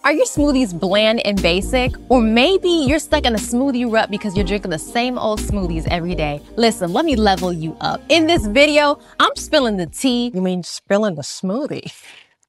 Are your smoothies bland and basic? Or maybe you're stuck in a smoothie rut because you're drinking the same old smoothies every day. Listen, let me level you up. In this video, I'm spilling the tea. You mean spilling the smoothie?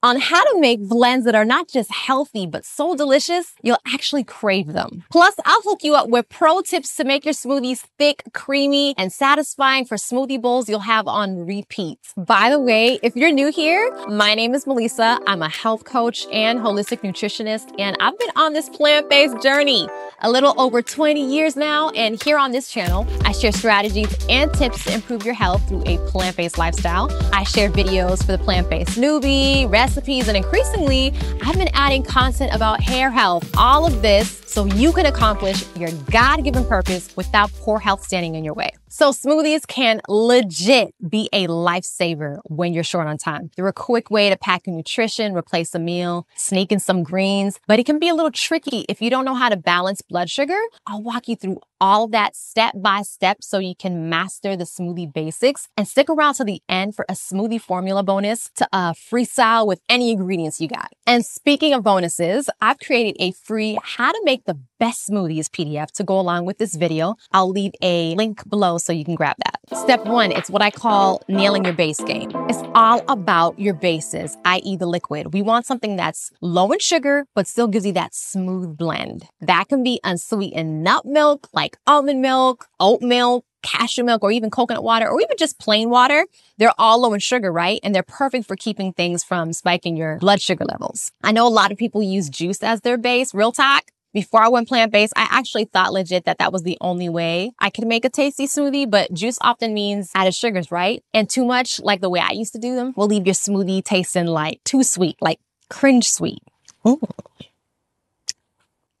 On how to make blends that are not just healthy, but so delicious, you'll actually crave them. Plus, I'll hook you up with pro tips to make your smoothies thick, creamy, and satisfying for smoothie bowls you'll have on repeat. By the way, if you're new here, my name is Melissa. I'm a health coach and holistic nutritionist, and I've been on this plant-based journey a little over 20 years now. And here on this channel, I share strategies and tips to improve your health through a plant-based lifestyle. I share videos for the plant-based newbie, recipes, and increasingly, I've been adding content about hair health. All of this so you can accomplish your God-given purpose without poor health standing in your way. So smoothies can legit be a lifesaver when you're short on time. They're a quick way to pack your nutrition, replace a meal, sneak in some greens, but it can be a little tricky if you don't know how to balance blood sugar. I'll walk you through all of that step by step so you can master the smoothie basics, and stick around to the end for a smoothie formula bonus to freestyle with any ingredients you got. And speaking of bonuses, I've created a free how to make the best smoothies PDF to go along with this video. I'll leave a link below so you can grab that. Step 1, it's what I call nailing your base game. It's all about your bases, i.e. the liquid. We want something that's low in sugar, but still gives you that smooth blend. That can be unsweetened nut milk, like almond milk, oat milk, cashew milk, or even coconut water, or even just plain water. They're all low in sugar, right? And they're perfect for keeping things from spiking your blood sugar levels. I know a lot of people use juice as their base. Real talk. Before I went plant-based, I actually thought legit that was the only way I could make a tasty smoothie, but juice often means added sugars, right? And too much, like the way I used to do them, will leave your smoothie tasting like too sweet, like cringe sweet. Ooh.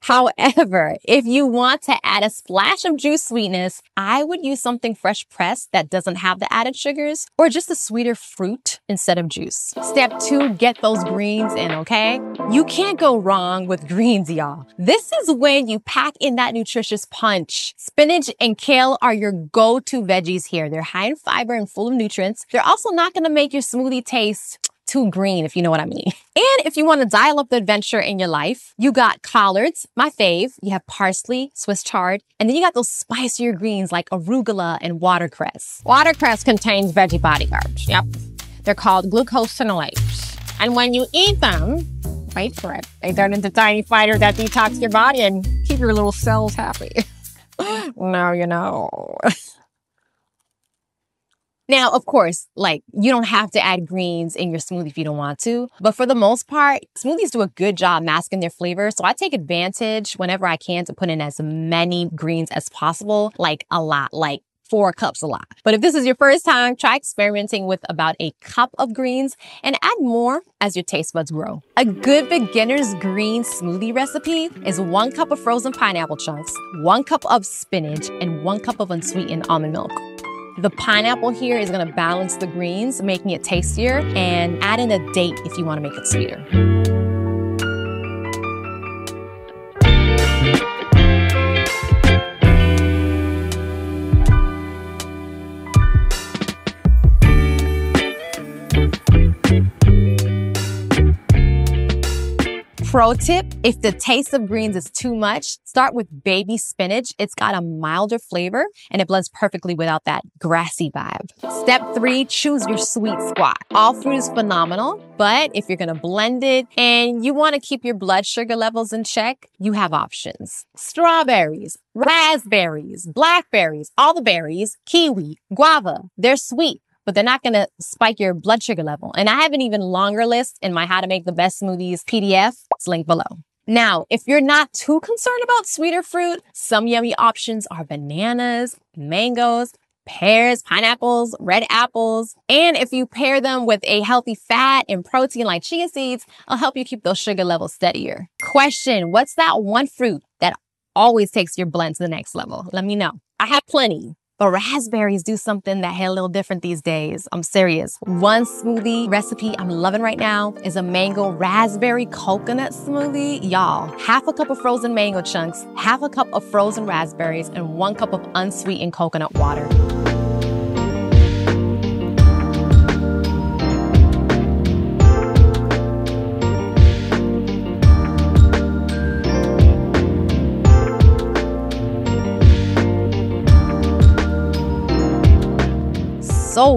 However, if you want to add a splash of juice sweetness, I would use something fresh pressed that doesn't have the added sugars, or just a sweeter fruit instead of juice. Step 2, get those greens in, okay? You can't go wrong with greens, y'all. This is when you pack in that nutritious punch. Spinach and kale are your go-to veggies here. They're high in fiber and full of nutrients. They're also not gonna make your smoothie taste too green, if you know what I mean. And if you want to dial up the adventure in your life, you got collards, my fave. You have parsley, Swiss chard, and then you got those spicier greens like arugula and watercress. Watercress contains veggie bodyguards. Yep. They're called glucosinolates. And when you eat them, wait for it, they turn into tiny fighters that detox your body and keep your little cells happy. Now you know. Now, of course, you don't have to add greens in your smoothie if you don't want to. But for the most part, smoothies do a good job masking their flavor. So I take advantage whenever I can to put in as many greens as possible, like a lot, like 4 cups a lot. But if this is your first time, try experimenting with about a cup of greens and add more as your taste buds grow. A good beginner's green smoothie recipe is 1 cup of frozen pineapple chunks, 1 cup of spinach, and 1 cup of unsweetened almond milk. The pineapple here is going to balance the greens, making it tastier, and add in a date if you want to make it sweeter. Pro tip, if the taste of greens is too much, start with baby spinach. It's got a milder flavor and it blends perfectly without that grassy vibe. Step 3, choose your sweet spot. All fruit is phenomenal, but if you're gonna blend it and you wanna keep your blood sugar levels in check, you have options. Strawberries, raspberries, blackberries, all the berries, kiwi, guava, they're sweet, but they're not going to spike your blood sugar level. And I have an even longer list in my How to Make the Best Smoothies PDF. It's linked below. Now, if you're not too concerned about sweeter fruit, some yummy options are bananas, mangoes, pears, pineapples, red apples. And if you pair them with a healthy fat and protein like chia seeds, it'll help you keep those sugar levels steadier. Question, what's that one fruit that always takes your blend to the next level? Let me know. I have plenty. But raspberries do something that hit a little different these days. I'm serious. One smoothie recipe I'm loving right now is a mango raspberry coconut smoothie. Y'all, 1/2 cup of frozen mango chunks, 1/2 cup of frozen raspberries, and 1 cup of unsweetened coconut water.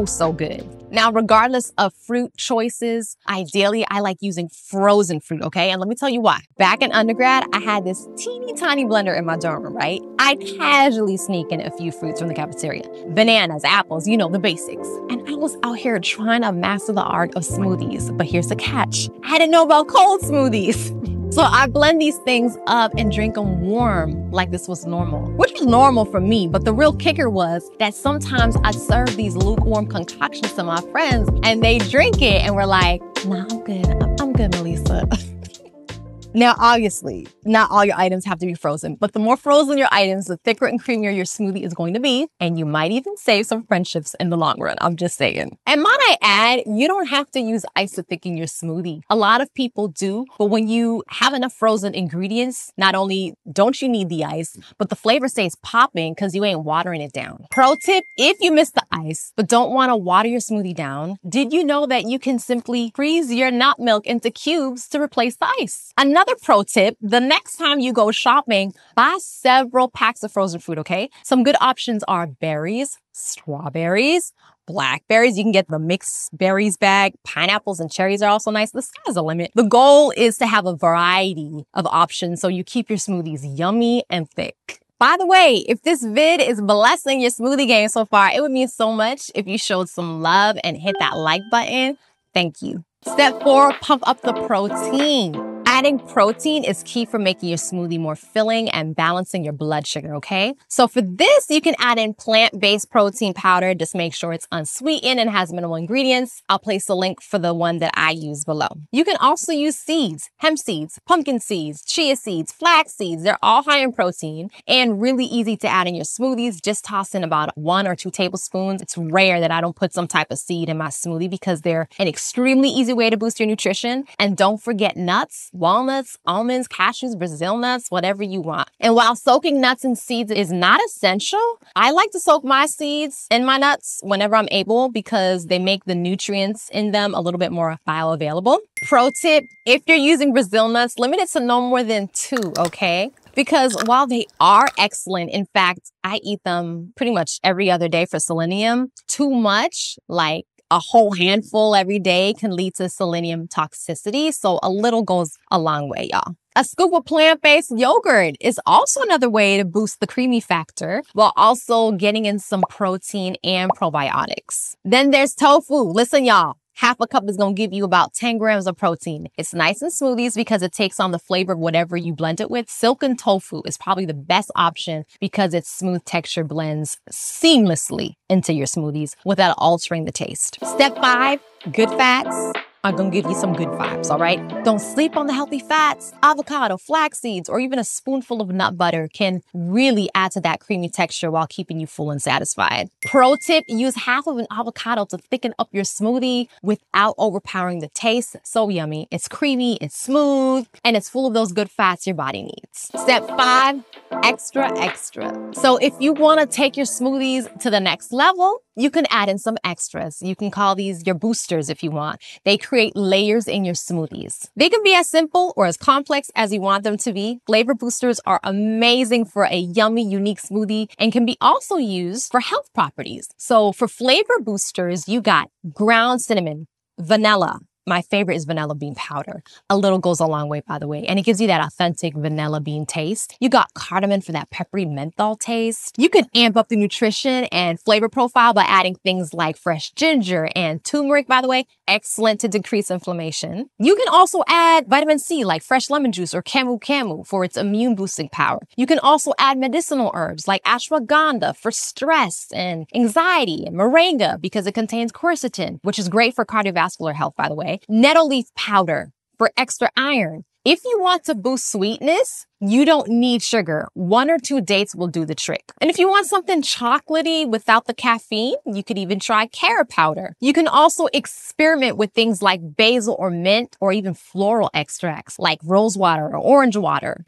so good. Now, regardless of fruit choices, ideally, I like using frozen fruit, okay? And let me tell you why. Back in undergrad, I had this teeny tiny blender in my dorm room, right? I'd casually sneak in a few fruits from the cafeteria. Bananas, apples, you know, the basics. And I was out here trying to master the art of smoothies. But here's the catch. I didn't know about cold smoothies. So I blend these things up and drink them warm like this was normal, which was normal for me. But the real kicker was that sometimes I serve these lukewarm concoctions to my friends and they drink it and we're like, nah, I'm good. I'm good, Melissa. Now, obviously, not all your items have to be frozen, but the more frozen your items, the thicker and creamier your smoothie is going to be. And you might even save some friendships in the long run. I'm just saying. And might I add, you don't have to use ice to thicken your smoothie. A lot of people do, but when you have enough frozen ingredients, not only don't you need the ice, but the flavor stays popping because you ain't watering it down. Pro tip, if you miss the ice, but don't want to water your smoothie down, did you know that you can simply freeze your nut milk into cubes to replace the ice? Another pro tip, the next time you go shopping, buy several packs of frozen fruit, okay? Some good options are berries, strawberries, blackberries. You can get the mixed berries bag. Pineapples and cherries are also nice. The sky's the limit. The goal is to have a variety of options so you keep your smoothies yummy and thick. By the way, if this vid is blessing your smoothie game so far, it would mean so much if you showed some love and hit that like button. Thank you. Step 4, pump up the protein. Adding protein is key for making your smoothie more filling and balancing your blood sugar, okay? So for this, you can add in plant-based protein powder. Just make sure it's unsweetened and has minimal ingredients. I'll place a link for the one that I use below. You can also use seeds, hemp seeds, pumpkin seeds, chia seeds, flax seeds. They're all high in protein and really easy to add in your smoothies. Just toss in about 1 or 2 tablespoons. It's rare that I don't put some type of seed in my smoothie because they're an extremely easy way to boost your nutrition. And don't forget nuts, walnuts, almonds, cashews, Brazil nuts, whatever you want. And while soaking nuts and seeds is not essential, I like to soak my seeds and my nuts whenever I'm able because they make the nutrients in them a little bit more bioavailable. Pro tip, if you're using Brazil nuts, limit it to no more than 2, okay? Because while they are excellent, in fact, I eat them pretty much every other day for selenium. Too much, like a whole handful every day, can lead to selenium toxicity. So a little goes a long way, y'all. A scoop of plant-based yogurt is also another way to boost the creamy factor while also getting in some protein and probiotics. Then there's tofu. Listen, y'all. Half a cup is going to give you about 10 grams of protein. It's nice in smoothies because it takes on the flavor of whatever you blend it with. Silken tofu is probably the best option because its smooth texture blends seamlessly into your smoothies without altering the taste. Step 5, good fats. I'm going to give you some good vibes, all right? Don't sleep on the healthy fats. Avocado, flax seeds, or even a spoonful of nut butter can really add to that creamy texture while keeping you full and satisfied. Pro tip, use half of an avocado to thicken up your smoothie without overpowering the taste. So yummy. It's creamy, it's smooth, and it's full of those good fats your body needs. Step 5, extra. So if you want to take your smoothies to the next level, you can add in some extras. You can call these your boosters if you want. They create layers in your smoothies. They can be as simple or as complex as you want them to be. Flavor boosters are amazing for a yummy, unique smoothie and can be also used for health properties. So for flavor boosters, you got ground cinnamon, vanilla. My favorite is vanilla bean powder. A little goes a long way, by the way, and it gives you that authentic vanilla bean taste. You got cardamom for that peppery menthol taste. You can amp up the nutrition and flavor profile by adding things like fresh ginger and turmeric, by the way, excellent to decrease inflammation. You can also add vitamin C like fresh lemon juice or camu for its immune boosting power. You can also add medicinal herbs like ashwagandha for stress and anxiety, and moringa because it contains quercetin, which is great for cardiovascular health, by the way. Nettle leaf powder for extra iron. If you want to boost sweetness, you don't need sugar. 1 or 2 dates will do the trick. And if you want something chocolatey without the caffeine, you could even try carrot powder. You can also experiment with things like basil or mint or even floral extracts like rose water or orange water.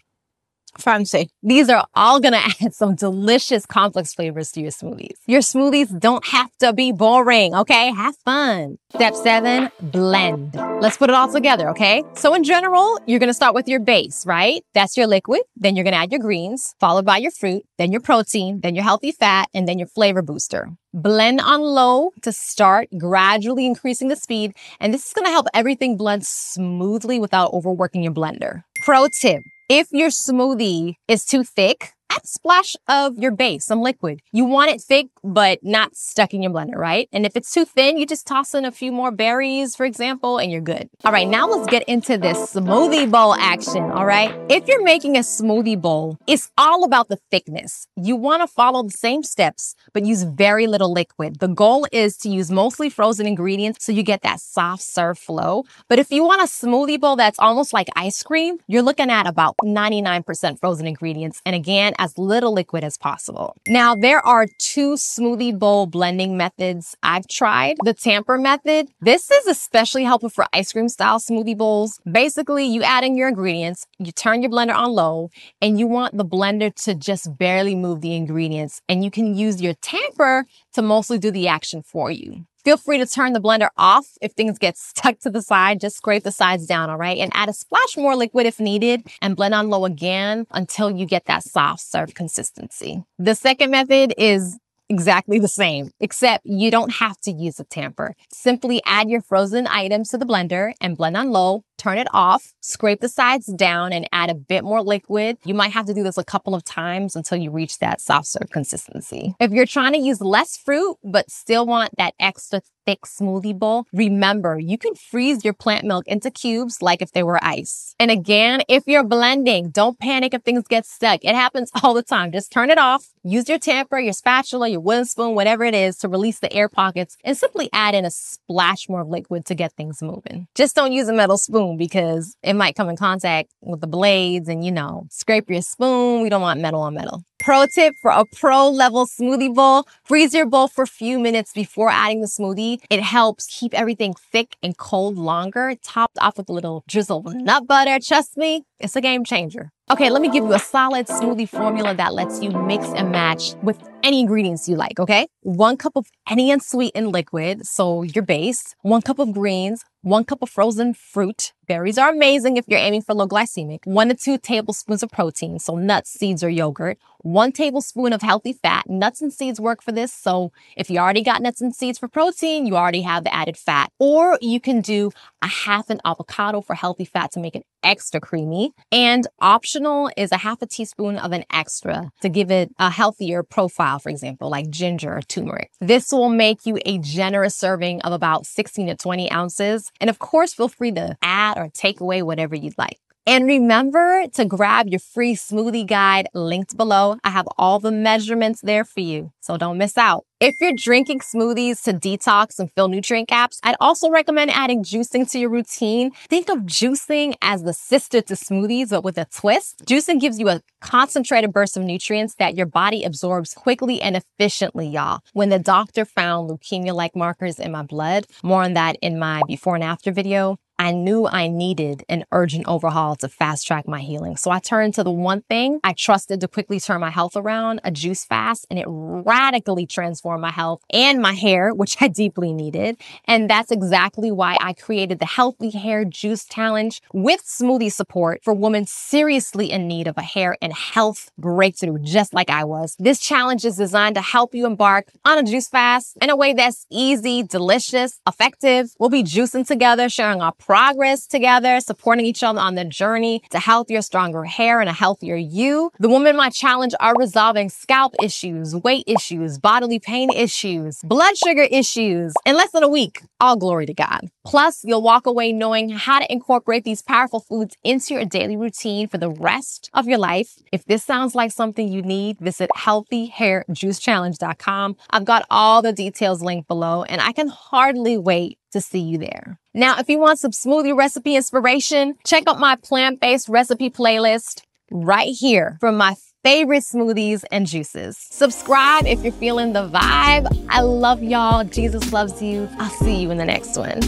Fancy. These are all gonna add some delicious complex flavors to your smoothies. Your smoothies don't have to be boring, okay? Have fun. Step 7, blend. Let's put it all together, okay? So in general, you're gonna start with your base, right? That's your liquid. Then you're gonna add your greens, followed by your fruit, then your protein, then your healthy fat, and then your flavor booster. Blend on low to start, gradually increasing the speed. And this is gonna help everything blend smoothly without overworking your blender. Pro tip. If your smoothie is too thick, add a splash of your base, some liquid. You want it thick, but not stuck in your blender, right? And if it's too thin, you just toss in a few more berries, for example, and you're good. All right, now let's get into this smoothie bowl action, all right? If you're making a smoothie bowl, it's all about the thickness. You want to follow the same steps, but use very little liquid. The goal is to use mostly frozen ingredients so you get that soft serve flow. But if you want a smoothie bowl that's almost like ice cream, you're looking at about 99% frozen ingredients. And again, as little liquid as possible. Now, there are 2 smoothie bowl blending methods I've tried. The tamper method, this is especially helpful for ice cream style smoothie bowls. Basically, you add in your ingredients, you turn your blender on low, and you want the blender to just barely move the ingredients. And you can use your tamper to mostly do the action for you. Feel free to turn the blender off if things get stuck to the side. Just scrape the sides down, all right? And add a splash more liquid if needed and blend on low again until you get that soft serve consistency. The second method is exactly the same, except you don't have to use a tamper. Simply add your frozen items to the blender and blend on low. Turn it off, scrape the sides down, and add a bit more liquid. You might have to do this a couple of times until you reach that soft serve consistency. If you're trying to use less fruit, but still want that extra thick smoothie bowl, remember, you can freeze your plant milk into cubes like if they were ice. And again, if you're blending, don't panic if things get stuck. It happens all the time. Just turn it off. Use your tamper, your spatula, your wooden spoon, whatever it is to release the air pockets and simply add in a splash more of liquid to get things moving. Just don't use a metal spoon because it might come in contact with the blades and, scrape your spoon. We don't want metal on metal. Pro tip for a pro level smoothie bowl, freeze your bowl for a few minutes before adding the smoothie. It helps keep everything thick and cold longer, topped off with a little drizzle of nut butter. Trust me, it's a game changer. Okay, let me give you a solid smoothie formula that lets you mix and match with any ingredients you like, okay? 1 cup of any unsweetened liquid, so your base, 1 cup of greens, 1 cup of frozen fruit. Berries are amazing if you're aiming for low glycemic. 1 to 2 tablespoons of protein, so nuts, seeds, or yogurt. 1 tablespoon of healthy fat. Nuts and seeds work for this, so if you already got nuts and seeds for protein, you already have the added fat. Or you can do a half an avocado for healthy fat to make it extra creamy. And optional is a half a teaspoon of an extra to give it a healthier profile, for example, like ginger or turmeric. This will make you a generous serving of about 16 to 20 ounces. And of course, feel free to add or take away whatever you'd like. And remember to grab your free smoothie guide linked below. I have all the measurements there for you, so don't miss out. If you're drinking smoothies to detox and fill nutrient gaps, I'd also recommend adding juicing to your routine. Think of juicing as the sister to smoothies, but with a twist. Juicing gives you a concentrated burst of nutrients that your body absorbs quickly and efficiently, y'all. When the doctor found leukemia-like markers in my blood, more on that in my before and after video, I knew I needed an urgent overhaul to fast track my healing. So I turned to the one thing I trusted to quickly turn my health around, a juice fast, and it radically transformed my health and my hair, which I deeply needed. And that's exactly why I created the Healthy Hair Juice Challenge with smoothie support for women seriously in need of a hair and health breakthrough, just like I was. This challenge is designed to help you embark on a juice fast in a way that's easy, delicious, effective. We'll be juicing together, sharing our progress together, supporting each other on the journey to healthier, stronger hair and a healthier you. The women in my challenge are resolving scalp issues, weight issues, bodily pain issues, blood sugar issues in less than a week. All glory to God. Plus, you'll walk away knowing how to incorporate these powerful foods into your daily routine for the rest of your life. If this sounds like something you need, visit healthyhairjuicechallenge.com. I've got all the details linked below, and I can hardly wait to see you there. Now, if you want some smoothie recipe inspiration, check out my plant-based recipe playlist right here for my favorite smoothies and juices. Subscribe if you're feeling the vibe. I love y'all. Jesus loves you. I'll see you in the next one.